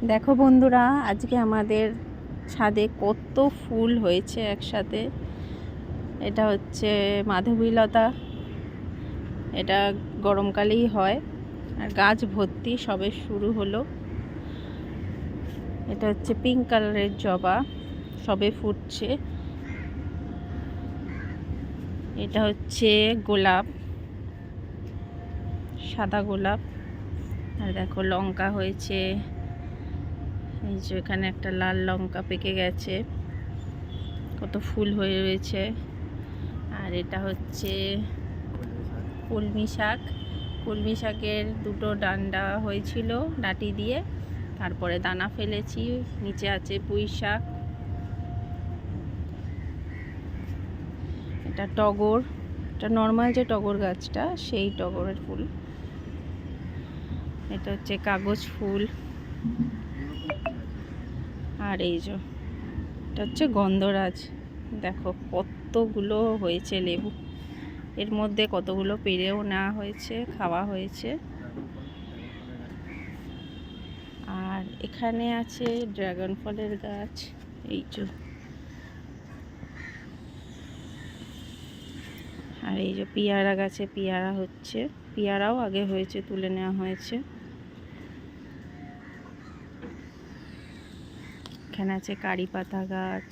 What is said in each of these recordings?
দেখো বন্ধুরা, আজকে আমাদের ছাদে কত ফুল হয়েছে একসাথে। এটা হচ্ছে মাধবীলতা, এটা গরমকালেই হয় আর গাছ ভর্তি, সবে শুরু হলো। এটা হচ্ছে পিঙ্ক কালারের জবা, সবে ফুটছে। এটা হচ্ছে গোলাপ, সাদা গোলাপ। আর দেখো লঙ্কা হয়েছে, এই যে এখানে একটা লাল লঙ্কা পেকে গেছে, কত ফুল হয়ে রয়েছে। আর এটা হচ্ছে কলমি শাক। কলমি শাকের দুটো ডান্ডা হয়েছিল ডাঁটি দিয়ে, তারপরে দানা ফেলেছি। নিচে আছে পুঁই শাক। এটা টগর, এটা নর্মাল যে টগর গাছটা, সেই টগরের ফুল। এটা হচ্ছে কাগজ ফুল। আর এই যে এটা হচ্ছে গন্ধরাজ। দেখো কতগুলো হয়েছে লেবু, এর মধ্যে কতগুলো পেরেও নেওয়া হয়েছে, খাওয়া হয়েছে। আর এখানে আছে ড্রাগন ফলের গাছ, এই যে। আর এই যে পেয়ারা গাছে পেয়ারা হচ্ছে, পেয়ারাও আগে হয়েছে, তুলে নেওয়া হয়েছে। এখানে আছে কারি পাতা গাছ,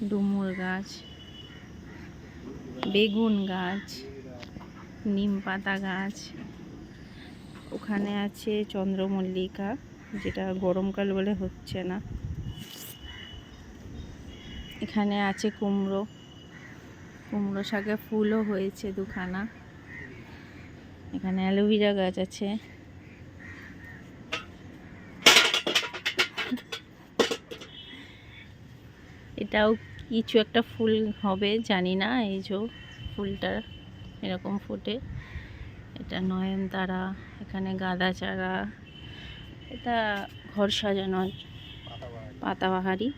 ডুমুর গাছ, বেগুন গাছ, নিম পাতা গাছ। ওখানে আছে চন্দ্রমল্লিকা, যেটা গরমকাল বলে হচ্ছে না। এখানে আছে কুমড়ো, কুমড়ো শাকে ফুলও হয়েছে দুখানা। এখানে অ্যালোভেরা গাছ আছে। এটাও কিছু একটা ফুল হবে, জানি না। এই যে ফুলটা এরকম ফোটে, এটা নয়নতারা। এখানে গাঁদা চারা, এটা ঘর সাজানোর পাতাবাহারি।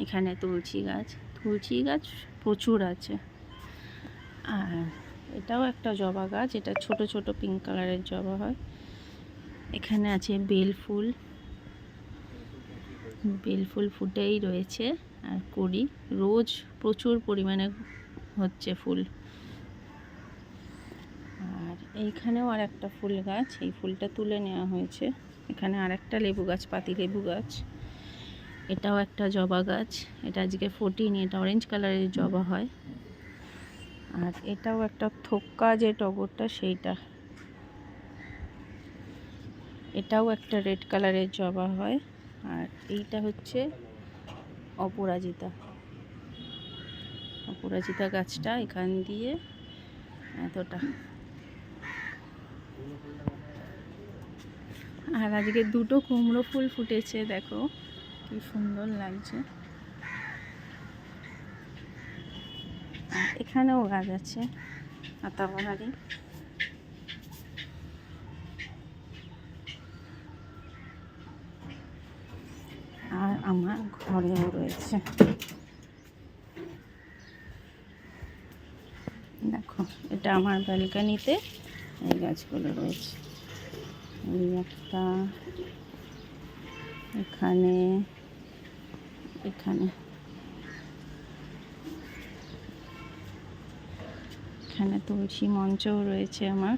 এখানে তুলসী গাছ, তুলসী গাছ প্রচুর আছে। আর এটাও একটা জবা গাছ, এটা ছোট ছোট পিঙ্ক কালারের জবা হয়। এখানে আছে বেল ফুল, বেল ফুল ফুটেই রয়েছে। আর কুড়ি রোজ প্রচুর পরিমাণে হচ্ছে ফুল। আর এইখানেও আর একটা ফুল গাছ, এই ফুলটা তুলে নেওয়া হয়েছে। এখানে আর একটা লেবু গাছ, পাতি লেবু গাছ। এটাও একটা জবা গাছ, এটা আজকে ফোটেনি, এটা অরেঞ্জ কালারের জবা হয়। আর এটাও একটা থোক্কা যে টগরটা, সেইটা। এটাও একটা রেড কালারের জবা হয়। আর এইটা হচ্ছে অপরাজিতা, অপরাজিতা গাছটা এখান দিয়ে এতটা। আর আজকে দুটো কুমড়ো ফুল ফুটেছে, দেখো কি সুন্দর লাগছে। আর এখানেও গাছ আছে পাতাবাহারি। আর আমার ঘরেও রয়েছে, দেখো এটা আমার ব্যালকনিতে এই গাছগুলো রয়েছে। এই একটা, এখানে, এখানে, এখানে তুলসী মঞ্চও রয়েছে আমার।